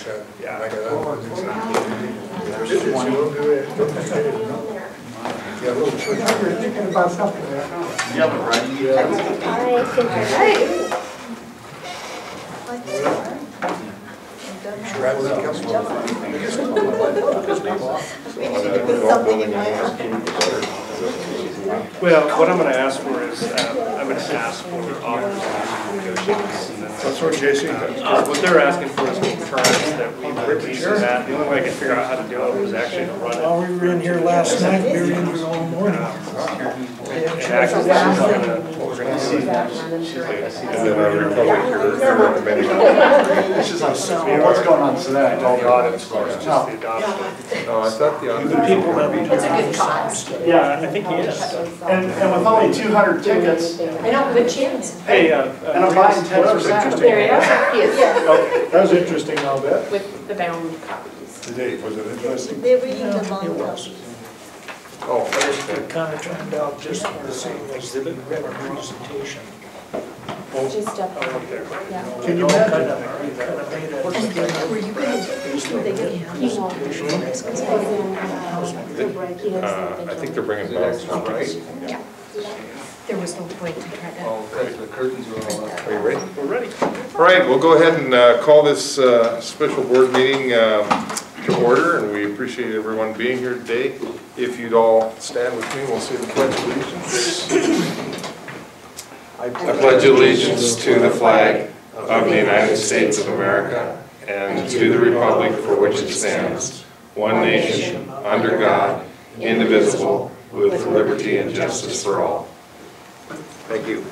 Yeah. You're thinking about something there. Yeah, but right. Well, what I'm going to ask for is, I'm going to ask for authorization to negotiate this. That's what JC does. What they're asking for is concurrence that we release that. The only way I could figure out how to do it was actually to run it. While we were in here last night, we were in here all morning. And actually, this is what we're going to see. And then our Republic here, they're recommending. This is what's going on today. All the audit scores, just the adoption. No, I thought the other. The people that we It's a good cause. Yeah, I think he is. And with only 200 tickets, I know, good chance. Hey, and I'm buying 10%. There you go. He is, okay. That was interesting, I'll bet. with the bound copies. Today, was it interesting? They were eating the It long was. Oh, It kind of turned out just the same as the presentation. Just up there. Yeah. Can you imagine? Kind of made it. Were you going to, were they going to have this presentation? I think they're bringing bags, right? Yeah. There was no point to try to. Okay, the curtains are all up. Are you ready? We're ready. All right, we'll go ahead and call this special board meeting to order, and we appreciate everyone being here today. If you'd all stand with me, we'll say the Pledge of Allegiance. I pledge allegiance to the flag of the United States of America and to the republic for which it stands, one nation, under God, indivisible, with liberty and justice for all. Thank you.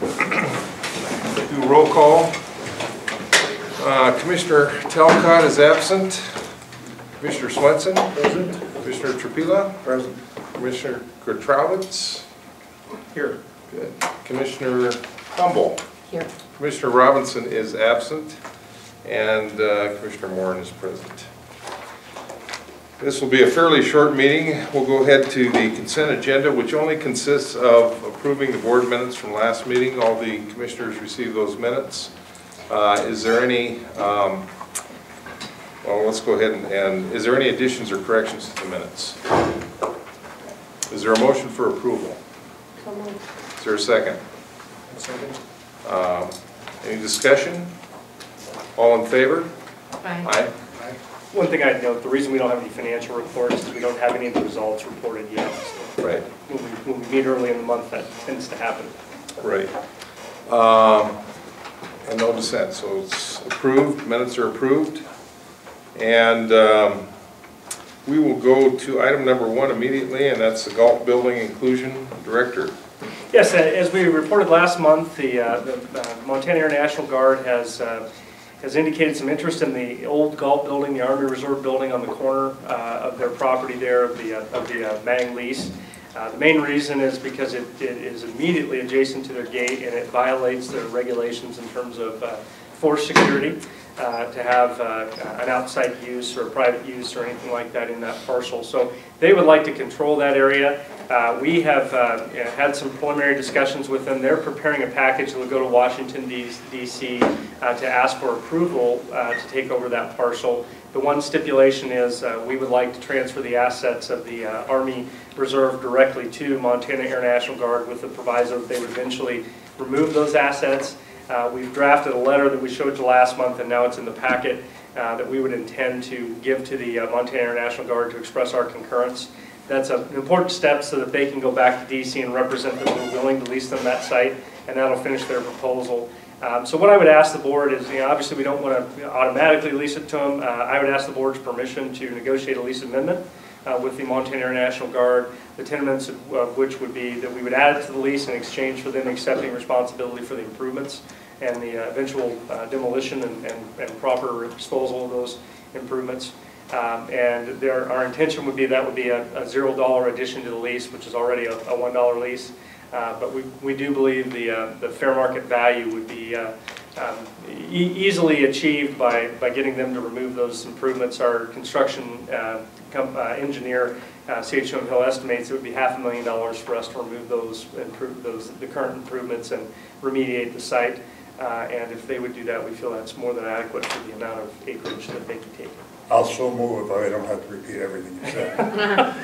Do roll call. Commissioner Talcott is absent. Commissioner Swenson? Present. Commissioner Trapila? Present. Commissioner Gertrawitz? Here. Good. Commissioner Humble? Here. Commissioner Robinson is absent. And Commissioner Moran is present. This will be a fairly short meeting. We'll go ahead to the consent agenda, which only consists of approving the board minutes from last meeting. All the commissioners received those minutes. Is there any, well, let's go ahead and is there any additions or corrections to the minutes? Is there a motion for approval? Is there a second? Second. Any discussion? All in favor? Aye. One thing I'd note, the reason we don't have any financial reports is we don't have any of the results reported yet. So Right. when we meet early in the month, that tends to happen. Right. And no dissent, so it's approved, minutes are approved. And we will go to item number 1 immediately, and that's the Galt Building Inclusion Director. Yes, as we reported last month, the Montana Air National Guard has indicated some interest in the old Galt building, the Army Reserve building on the corner of their property there of the Mang lease. The main reason is because it is immediately adjacent to their gate and it violates their regulations in terms of force security to have an outside use or private use or anything like that in that parcel. So they would like to control that area. We have had some preliminary discussions with them. They're preparing a package that will go to Washington, D.C. To ask for approval to take over that parcel. The one stipulation is we would like to transfer the assets of the Army Reserve directly to Montana Air National Guard with the proviso that they would eventually remove those assets. We've drafted a letter that we showed you last month, and now it's in the packet that we would intend to give to the Montana Air National Guard to express our concurrence. That's an important step so that they can go back to D.C. and represent that we're willing to lease them that site, and that'll finish their proposal. So what I would ask the board is, obviously we don't want to automatically lease it to them. I would ask the board's permission to negotiate a lease amendment with the Montana Air National Guard, the tenements of which would be that we would add it to the lease in exchange for them accepting responsibility for the improvements and the eventual demolition and proper disposal of those improvements. And our intention would be that would be a $0 addition to the lease, which is already a $1 lease. But we do believe the fair market value would be easily achieved by getting them to remove those improvements. Our construction engineer, CHO Hill, estimates it would be $500,000 for us to remove the current improvements and remediate the site. And if they would do that, we feel that's more than adequate for the amount of acreage that they can take. I'll so move if I don't have to repeat everything you said.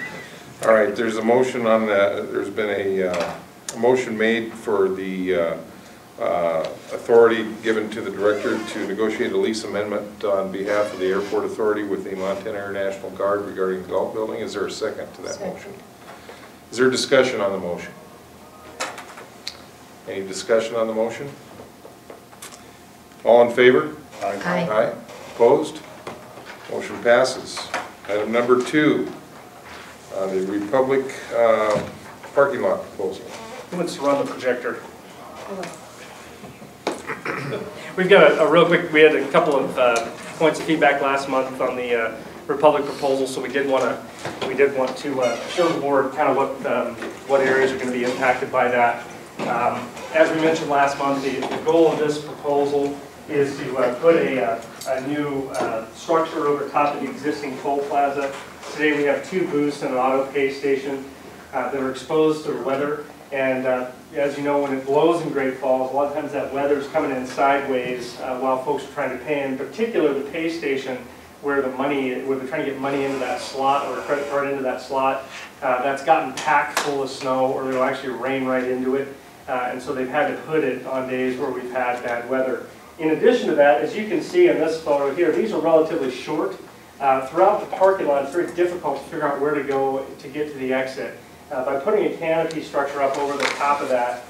All right, there's a motion on that, there's been a motion made for the authority given to the director to negotiate a lease amendment on behalf of the airport authority with the Montana International Guard regarding the golf building. Is there a second to that motion? Is there discussion on the motion? Any discussion on the motion? All in favor? Aye. Aye. Opposed? Motion passes. Item number 2, the Republic parking lot proposal. Who wants to run the projector? We've got a real quick, we had a couple of points of feedback last month on the Republic proposal, so we did want to show the board kind of what areas are going to be impacted by that. As we mentioned last month, the goal of this proposal is to put a new structure over top of the existing toll plaza. Today we have 2 booths and an auto pay station that are exposed to the weather. And as you know, when it blows in Great Falls, a lot of times that weather is coming in sideways while folks are trying to pay. In particular, the pay station, where they're trying to get money into that slot or credit card into that slot, that's gotten packed full of snow, or it'll actually rain right into it. And so they've had to hood it on days where we've had bad weather. In addition to that, as you can see in this photo here, these are relatively short. Throughout the parking lot, it's very difficult to figure out where to go to get to the exit. By putting a canopy structure up over the top of that,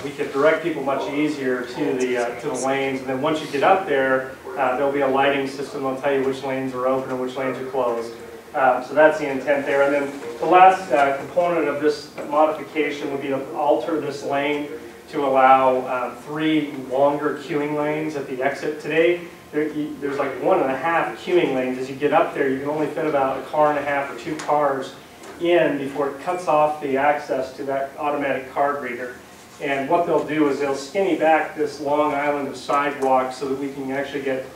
we could direct people much easier to the lanes. And then once you get up there, there'll be a lighting system that'll tell you which lanes are open and which lanes are closed. So that's the intent there. And then the last component of this modification would be to alter this lane to allow 3 longer queuing lanes at the exit. Today, there's like 1.5 queuing lanes. As you get up there, you can only fit about 1.5 cars or 2 cars in before it cuts off the access to that automatic card reader. And what they'll do is they'll skinny back this long island of sidewalk so that we can actually get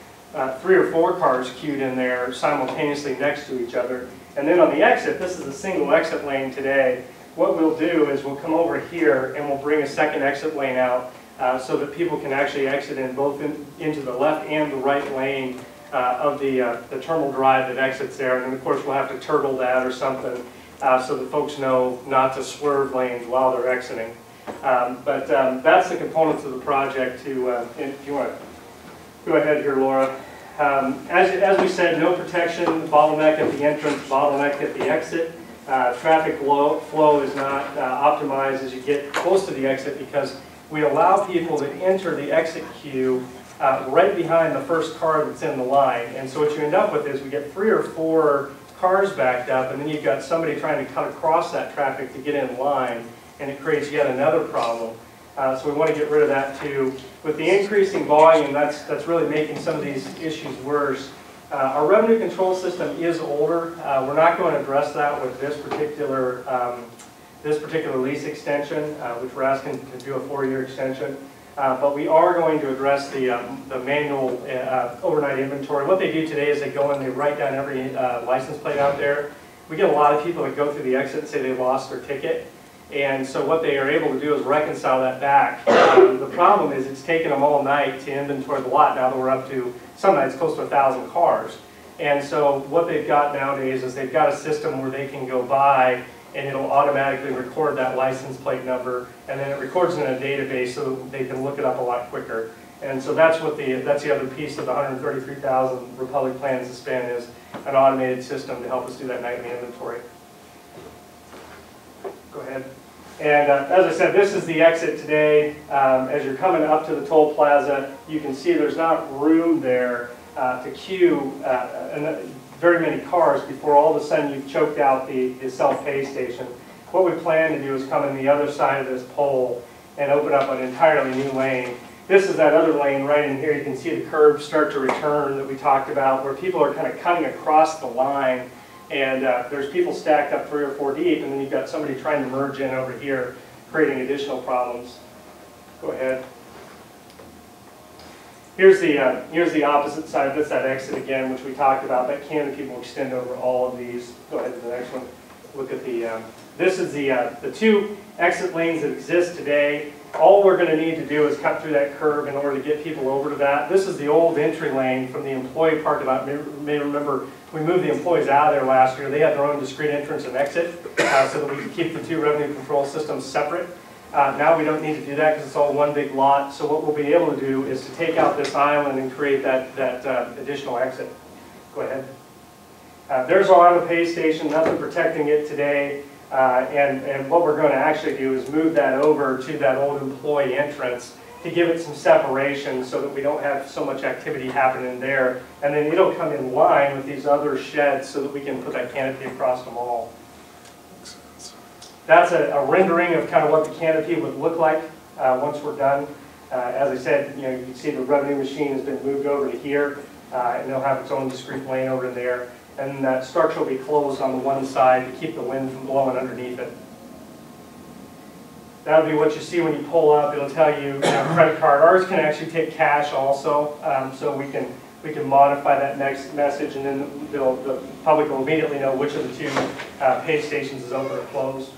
3 or 4 cars queued in there simultaneously next to each other. And then on the exit, this is a single exit lane today. What we'll do is we'll come over here and we'll bring a second exit lane out so that people can actually exit in both into the left and the right lane of the terminal drive that exits there. And then of course we'll have to turtle that or something so that folks know not to swerve lanes while they're exiting. But that's the components of the project to, if you want to go ahead here, Laura. As we said, no protection, bottleneck at the entrance, bottleneck at the exit. Traffic flow is not optimized as you get close to the exit because we allow people to enter the exit queue right behind the first car that's in the line. And so what you end up with is we get 3 or 4 cars backed up, and then you've got somebody trying to cut across that traffic to get in line, and it creates yet another problem. So we want to get rid of that too. With the increasing volume, that's really making some of these issues worse. Our revenue control system is older. We're not going to address that with this particular lease extension, which we're asking to do a 4-year extension. But we are going to address the manual overnight inventory. What they do today is they go and they write down every license plate out there. We get a lot of people that go through the exit and say they lost their ticket. And so what they are able to do is reconcile that back. The problem is it's taken them all night to inventory the lot now that we're up to, some nights, close to 1,000 cars. And so what they've got nowadays is they've got a system where they can go by and it'll automatically record that license plate number, and then it records in a database so that they can look it up a lot quicker. And so that's the other piece of the $133,000 Republic plans to spend is an automated system to help us do that nightly inventory. Go ahead. And as I said, this is the exit today. As you're coming up to the toll plaza, you can see there's not room there to queue very many cars before all of a sudden you've choked out the self-pay station. What we plan to do is come in the other side of this pole and open up an entirely new lane. This is that other lane right in here. You can see the curves start to return that we talked about, where people are kind of cutting across the line, and there's people stacked up 3 or 4 deep, and then you've got somebody trying to merge in over here, creating additional problems. Go ahead. Here's the opposite side. That's that exit again, which we talked about. That canopy will extend over all of these. Go ahead to the next one. Look at the. This is the 2 exit lanes that exist today. All we're going to need to do is cut through that curb in order to get people over to that. This is the old entry lane from the employee parking lot. You may remember we moved the employees out of there last year. They had their own discrete entrance and exit so that we could keep the two revenue control systems separate. Now we don't need to do that because it's all one big lot. So what we'll be able to do is to take out this island and create that additional exit. Go ahead. There's our Iowa pay station, nothing protecting it today. And what we're going to actually do is move that over to that old employee entrance to give it some separation so that we don't have so much activity happening there. And then it'll come in line with these other sheds so that we can put that canopy across them all. That's a rendering of kind of what the canopy would look like once we're done. As I said, you can see the revenue machine has been moved over to here, and they'll have its own discrete lane over in there. And that structure will be closed on the one side to keep the wind from blowing underneath it. That'll be what you see when you pull up. It'll tell you, credit card. Ours can actually take cash also, so we can modify that next message, and then the public will immediately know which of the two pay stations is open or closed.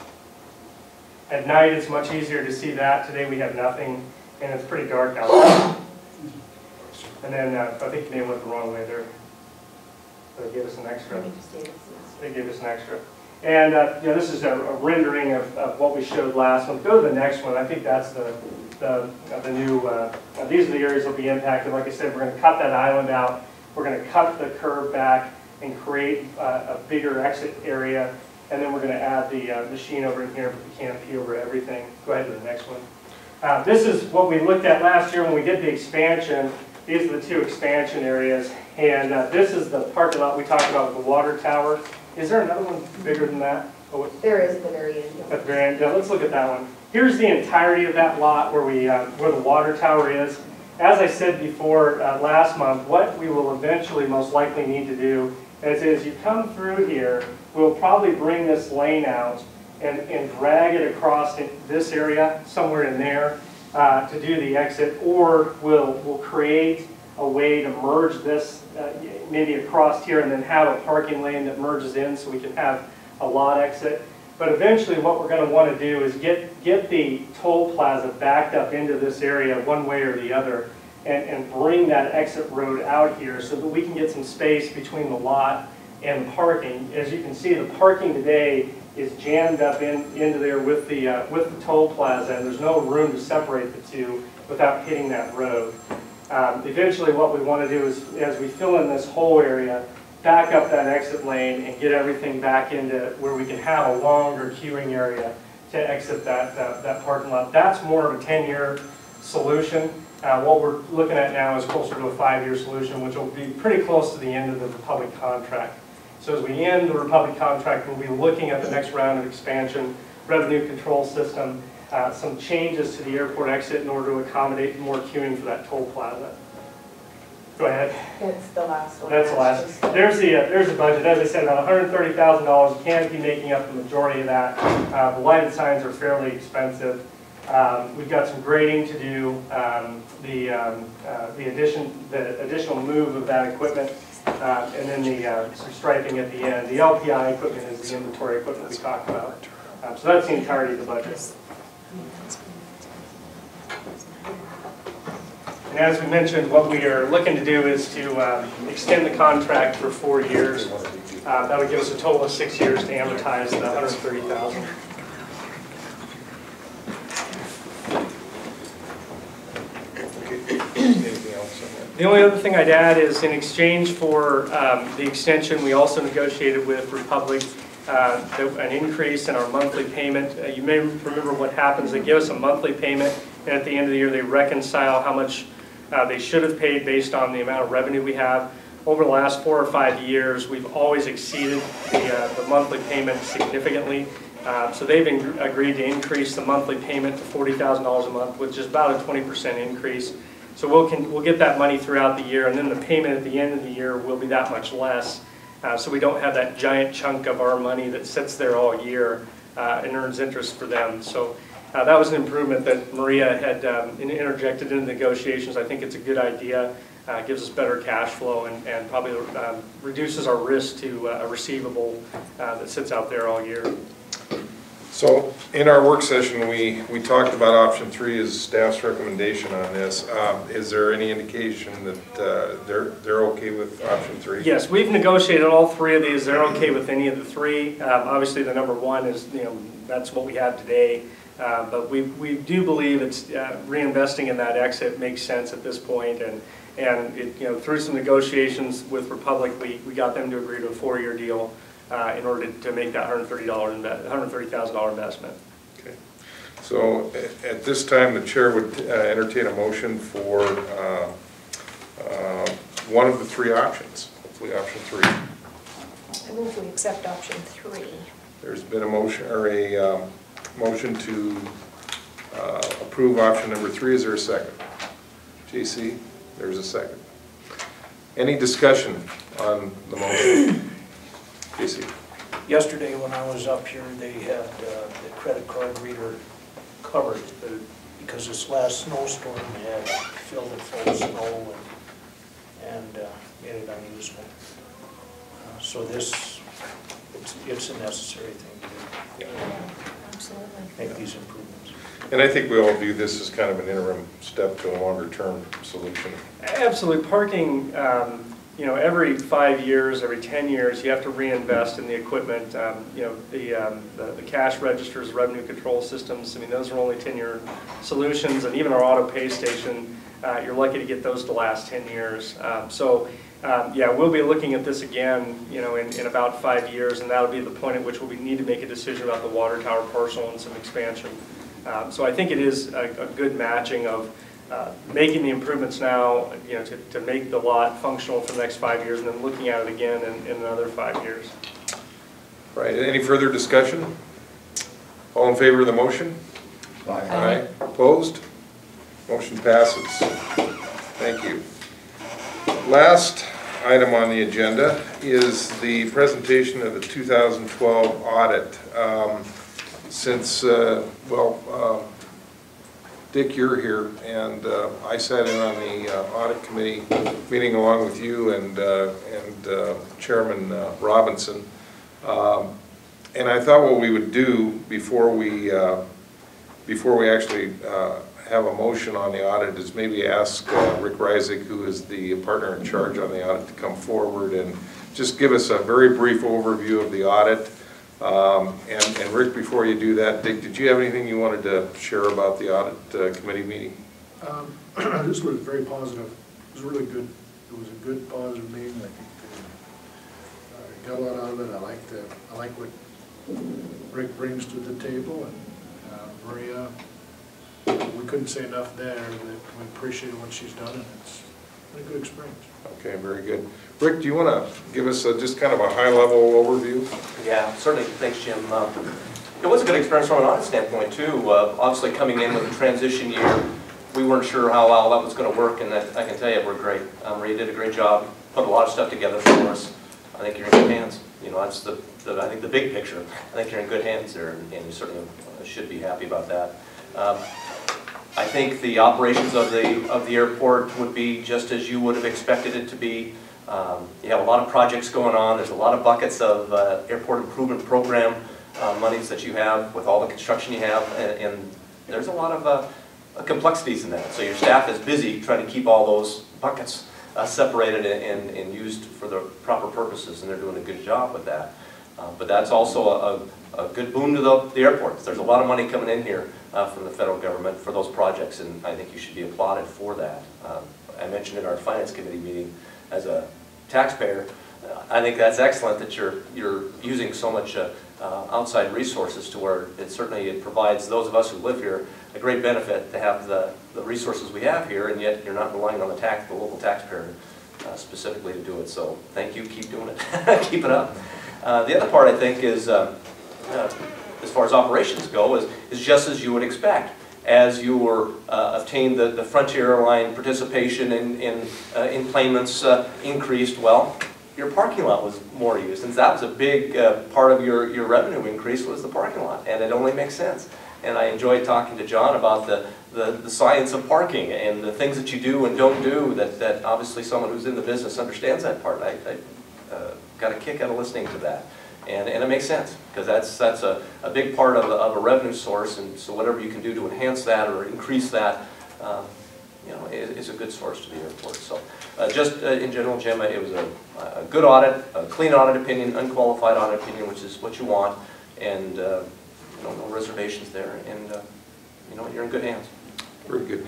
At night, it's much easier to see that. Today, we have nothing, and it's pretty dark out there. And then I think you may have went the wrong way there. So they gave us an extra. They gave us an extra. And this is a rendering of what we showed last month. Go to the next one. I think that's the new. These are the areas that will be impacted. Like I said, we're going to cut that island out. We're going to cut the curb back and create a bigger exit area. And then we're going to add the machine over in here, put the canopy over everything. Go ahead to the next one. This is what we looked at last year when we did the expansion. These are the two expansion areas. And this is the parking lot we talked about with the water tower. Is there another one bigger than that? Oh, There is at the very end. at the very end. Yeah, let's look at that one. Here's the entirety of that lot where where the water tower is. As I said before last month, what we will eventually most likely need to do is as you come through here, we'll probably bring this lane out and drag it across this area, somewhere in there, to do the exit, or we'll create a way to merge this maybe across here and then have a parking lane that merges in so we can have a lot exit. But eventually what we're going to want to do is get the toll plaza backed up into this area one way or the other and bring that exit road out here so that we can get some space between the lot and the parking. As you can see, the parking today is jammed up into there with the toll plaza, and there's no room to separate the two without hitting that road. Eventually what we want to do is, as we fill in this whole area, back up that exit lane and get everything back into where we can have a longer queuing area to exit that parking lot. That's more of a 10-year solution. What we're looking at now is closer to a 5-year solution, which will be pretty close to the end of the Republic contract. So as we end the Republic contract, we'll be looking at the next round of expansion, revenue control system, some changes to the airport exit in order to accommodate more queuing for that toll plaza. Go ahead. That's the last one. That's the last. There's the budget. As I said, about $130,000. Canopy making up the majority of that. The lighted signs are fairly expensive. We've got some grading to do. The additional move of that equipment, and then some striping at the end. The LPI equipment is the inventory equipment we talked about. So that's the entirety of the budget. And as we mentioned, what we are looking to do is to extend the contract for 4 years. That would give us a total of 6 years to amortize the $130,000. The only other thing I'd add is in exchange for the extension, we also negotiated with Republic an increase in our monthly payment. You may remember what happens. They give us a monthly payment, and at the end of the year they reconcile how much they should have paid based on the amount of revenue we have. Over the last 4 or 5 years, we've always exceeded the monthly payment significantly. So they've agreed to increase the monthly payment to $40,000 a month, which is about a 20% increase. So we'll get that money throughout the year, and then the payment at the end of the year will be that much less. So we don't have that giant chunk of our money that sits there all year and earns interest for them. So that was an improvement that Maria had interjected into negotiations. I think it's a good idea. Gives us better cash flow and probably reduces our risk to a receivable that sits out there all year. So in our work session, we talked about option 3 as staff's recommendation on this. Is there any indication that they're okay with option 3? Yes, we've negotiated all 3 of these. They're okay with any of the 3. Obviously, the number 1 is, that's what we have today. But we do believe it's reinvesting in that exit makes sense at this point. And it, through some negotiations with Republic, we got them to agree to a 4-year deal in order to make that $130,000 investment. Okay. So at this time, the chair would entertain a motion for one of the 3 options, hopefully option 3. I move we accept option 3. There's been a motion or a motion to approve option number 3. Is there a second? JC, there's a second. Any discussion on the motion? JC. Yesterday when I was up here, they had the credit card reader covered because this last snowstorm had filled it full of snow and made it unusable. So this, it's a necessary thing to do. Absolutely. Make these improvements. And I think we all view this as kind of an interim step to a longer-term solution. Absolutely. Parking, every 5 years, every 10 years, you have to reinvest in the equipment. The cash registers, revenue control systems, those are only 10-year solutions, and even our auto pay station, you're lucky to get those to last 10 years. Yeah, we'll be looking at this again, in about 5 years, and that'll be the point at which we need to make a decision about the water tower parcel and some expansion. So I think it is a good matching of making the improvements now, to make the lot functional for the next 5 years, and then looking at it again in another 5 years. Right. Any further discussion? All in favor of the motion? Aye. Opposed? Motion passes. Thank you. Last item on the agenda is the presentation of the 2012 audit. Dick, you're here, and I sat in on the audit committee meeting along with you and Chairman Robinson. And I thought what we would do before we actually have a motion on the audit is maybe ask Rick Reisig, who is the partner in charge on the audit, to come forward and just give us a very brief overview of the audit. And Rick, before you do that, Dick, did you have anything you wanted to share about the audit committee meeting? This was very positive. It was really good. It was a good, positive meeting. I think I got a lot out of it. I like what Rick brings to the table, and Maria. We couldn't say enough there that we appreciate what she's done, and it's been a good experience. Okay, very good. Rick, do you want to give us just kind of a high-level overview? Yeah, certainly. Thanks, Jim. It was a good experience from an audit standpoint, too. Obviously, coming in with a transition year, we weren't sure how well that was going to work, and I can tell you, we're great. Maria did a great job, put a lot of stuff together for us. I think you're in good hands. That's I think the big picture. I think you're in good hands there, and you certainly should be happy about that. I think the operations of the airport would be just as you would have expected it to be. You have a lot of projects going on. There's a lot of buckets of airport improvement program monies that you have with all the construction you have, and there's a lot of complexities in that. So your staff is busy trying to keep all those buckets separated and used for the proper purposes, and they're doing a good job with that. But that's also a good boon to the airports. There's a lot of money coming in here from the federal government for those projects, and I think you should be applauded for that. I mentioned in our finance committee meeting, as a taxpayer, I think that's excellent that you're using so much outside resources to where it provides those of us who live here a great benefit to have the resources we have here, and yet you're not relying on the local taxpayer specifically to do it. So thank you, keep doing it, keep it up. The other part I think is, as far as operations go, is just as you would expect. As you obtained the Frontier Airline participation in payments increased, well, your parking lot was more used. And that was a big part of your revenue increase was the parking lot, and it only makes sense. And I enjoyed talking to John about the science of parking and the things that you do and don't do that obviously someone who's in the business understands that part. I got a kick out of listening to that. And it makes sense, because that's a big part of a revenue source, and so whatever you can do to enhance that or increase that, you know, is a good source to the airport. So just in general, Jim, it was a good audit, a clean audit opinion, unqualified audit opinion, which is what you want, and you know, no reservations there, and you know, you're in good hands. Very good.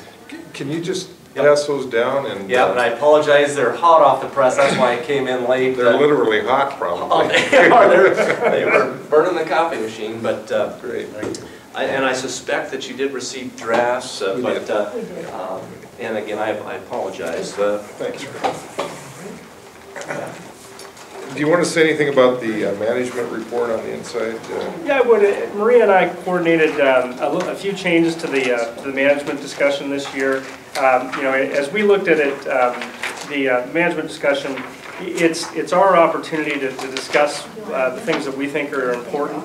Can you just pass those down? And yeah, and I apologize, they're hot off the press, that's why I came in late. They're literally hot, probably. Oh, they were burning the coffee machine, but great. and I suspect that you did receive drafts, We but did. and again, I apologize. Thanks. Do you want to say anything about the management report on the inside? Yeah, I would. Maria and I coordinated a few changes to the management discussion this year. You know, as we looked at it, the management discussion, it's our opportunity to discuss the things that we think are important.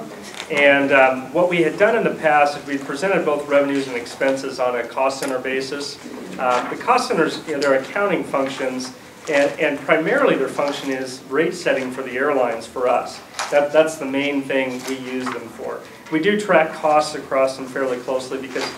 And what we had done in the past is we presented both revenues and expenses on a cost center basis. The cost centers, you know, their accounting functions, and primarily their function is rate setting for the airlines for us. That's the main thing we use them for. We do track costs across them fairly closely because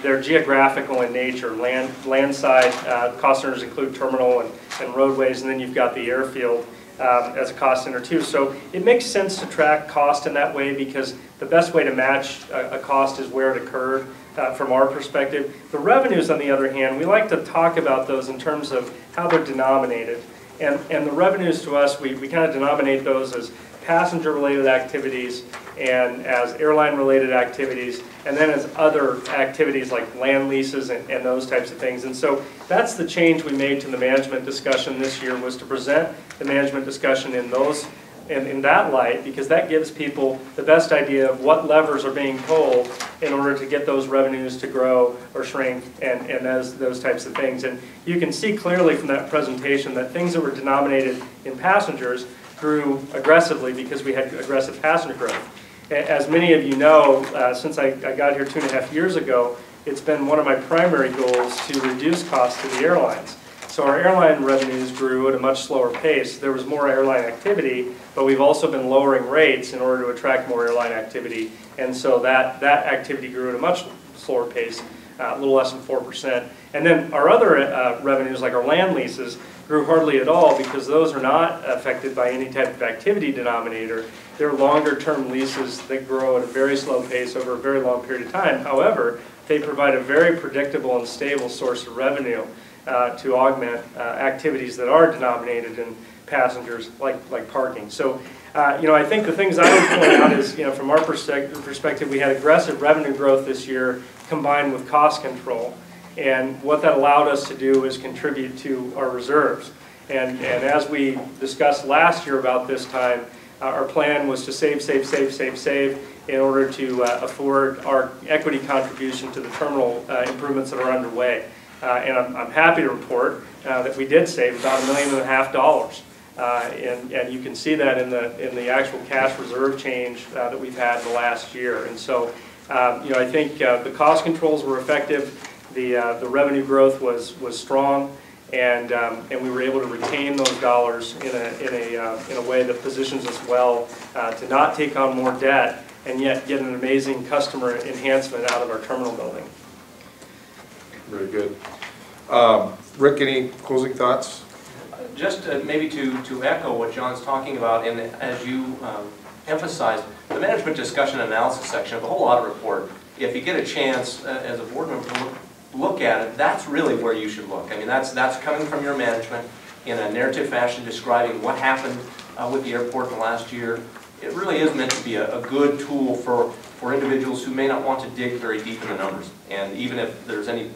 they're geographical in nature. Landside cost centers include terminal and roadways, and then you've got the airfield as a cost center too. So it makes sense to track cost in that way because the best way to match a cost is where it occurred from our perspective. The revenues, on the other hand, we like to talk about those in terms of how they're denominated. And the revenues to us, we kind of denominate those as passenger-related activities and as airline-related activities, and then as other activities like land leases and those types of things. And so that's the change we made to the management discussion this year, was to present the management discussion in those in that light, because that gives people the best idea of what levers are being pulled in order to get those revenues to grow or shrink and those types of things. And you can see clearly from that presentation that things that were denominated in passengers grew aggressively because we had aggressive passenger growth. As many of you know, since I got here 2.5 years ago, it's been one of my primary goals to reduce costs to the airlines. So our airline revenues grew at a much slower pace. There was more airline activity, but we've also been lowering rates in order to attract more airline activity. And so that activity grew at a much slower pace, a little less than 4%. And then our other revenues, like our land leases, grew hardly at all because those are not affected by any type of activity denominator. They're longer-term leases that grow at a very slow pace over a very long period of time. However, they provide a very predictable and stable source of revenue to augment activities that are denominated in passengers, like parking. So, you know, I think the things I would point out is, you know, from our perspective, we had aggressive revenue growth this year combined with cost control. And what that allowed us to do is contribute to our reserves. And as we discussed last year about this time, our plan was to save in order to afford our equity contribution to the terminal improvements that are underway. And I'm happy to report that we did save about $1.5 million. And you can see that in the actual cash reserve change that we've had in the last year. And so, you know, I think the cost controls were effective. The revenue growth was strong, and we were able to retain those dollars in a way that positions us well to not take on more debt and yet get an amazing customer enhancement out of our terminal building. Very good. Rick, any closing thoughts? Just maybe to echo what John's talking about, and as you emphasized, the management discussion analysis section of the whole audit report, if you get a chance as a board member to look at it, that's really where you should look. I mean, that's coming from your management in a narrative fashion describing what happened with the airport in the last year. It really is meant to be a good tool for individuals who may not want to dig very deep in the numbers. And even if there's any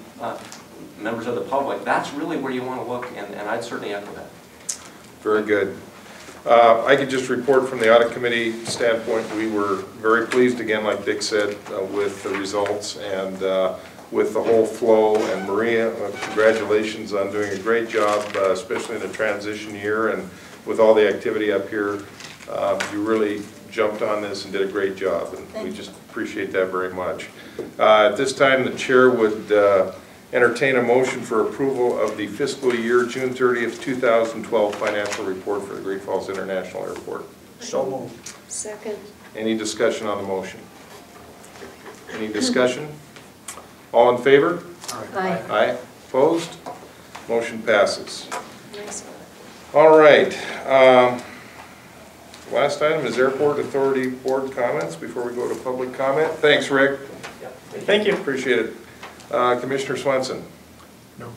members of the public, that's really where you want to look, and I'd certainly echo that. Very good. I could just report from the audit committee standpoint, we were very pleased, again, like Dick said, with the results and with the whole flow. And Maria, congratulations on doing a great job, especially in a transition year and with all the activity up here. You really jumped on this and did a great job, and we just appreciate that very much. At this time, the chair would entertain a motion for approval of the fiscal year June 30th, 2012 financial report for the Great Falls International Airport. So moved. Second. Any discussion on the motion? Any discussion? All in favor? Aye. Aye. Opposed? Motion passes. Nice. All right. Last item is Airport Authority Board comments before we go to public comment. Thanks, Rick. Thank you. Appreciate it. Commissioner Swenson? No.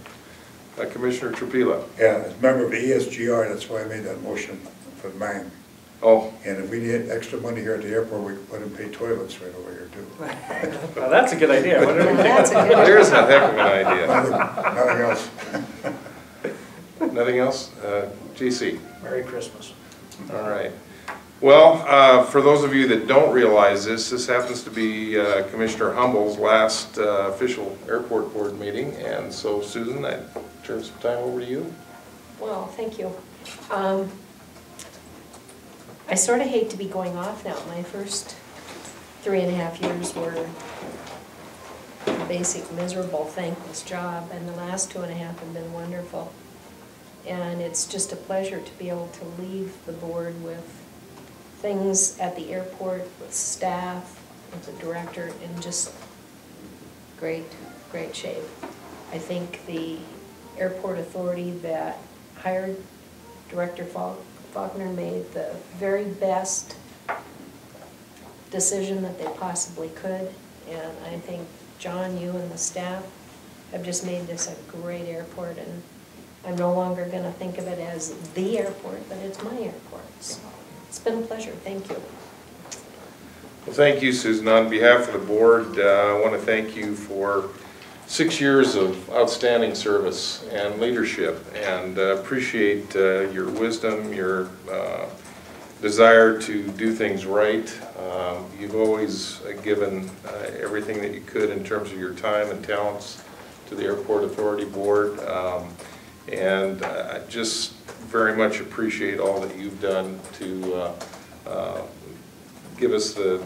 Commissioner Trupila? Yeah, as a member of the ESGR, that's why I made that motion for mine. Oh, And if we need extra money here at the airport, we could put in pay toilets right over here too. Well, that's a good idea. What did we think? That's a good idea. there's a heck of an idea. Nothing else. Nothing else? GC? Merry Christmas. All right. Well, for those of you that don't realize this, this happens to be Commissioner Humble's last official airport board meeting. And so, Susan, I turn some time over to you. Well, thank you. I sort of hate to be going off now. My first 3.5 years were a basic, miserable, thankless job, and the last 2.5 have been wonderful. And it's just a pleasure to be able to leave the board with things at the airport, with staff, with the director, in just great, great shape. I think the airport authority that hired Director Faulkner made the very best decision that they possibly could, and I think John, you and the staff have just made this a great airport, and I'm no longer going to think of it as the airport, but it's my airport. So it's been a pleasure. Thank you. Well, thank you, Susan. On behalf of the board, I want to thank you for 6 years of outstanding service and leadership, and appreciate your wisdom, your desire to do things right. You've always given everything that you could in terms of your time and talents to the Airport Authority Board, and I just very much appreciate all that you've done to give us the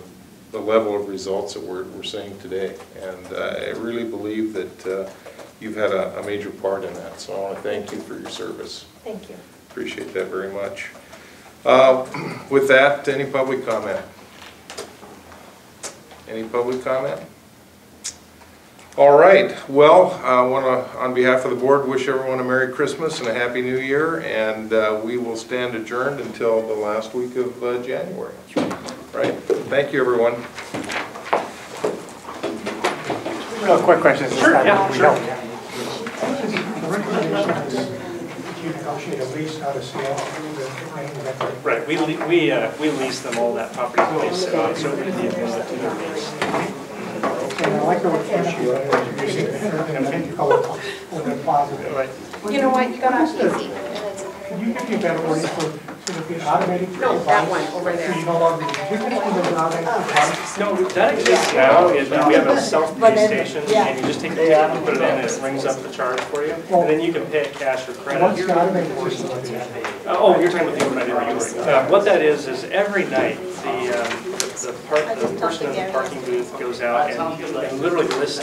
level of results that we're seeing today. And I really believe that you've had a major part in that. So I want to thank you for your service. Thank you. Appreciate that very much. With that, any public comment? Any public comment? All right. Well, I want to, on behalf of the board, wish everyone a Merry Christmas and a Happy New Year. And we will stand adjourned until the last week of January. Right. Thank you, everyone. Real quick question. Sure, yeah, sure. You negotiate a lease out of Seattle? Right, we lease them all that property that they sit on, so we need to use it to their lease. And I like the issue of using everything color over the plaza. Right. You know what? You got off easy. Can you give me a better wording for the automated? No, that one over there. So you no longer, which one is an automated? No, that exists now, we have a self-pay station, and you just take the ticket and put it in, and it rings up the charge for you, and then you can pay it cash or credit. What's the automated system? Oh, you're talking about the overnight interviewing. What that is every night, the person in the parking booth goes out and literally lists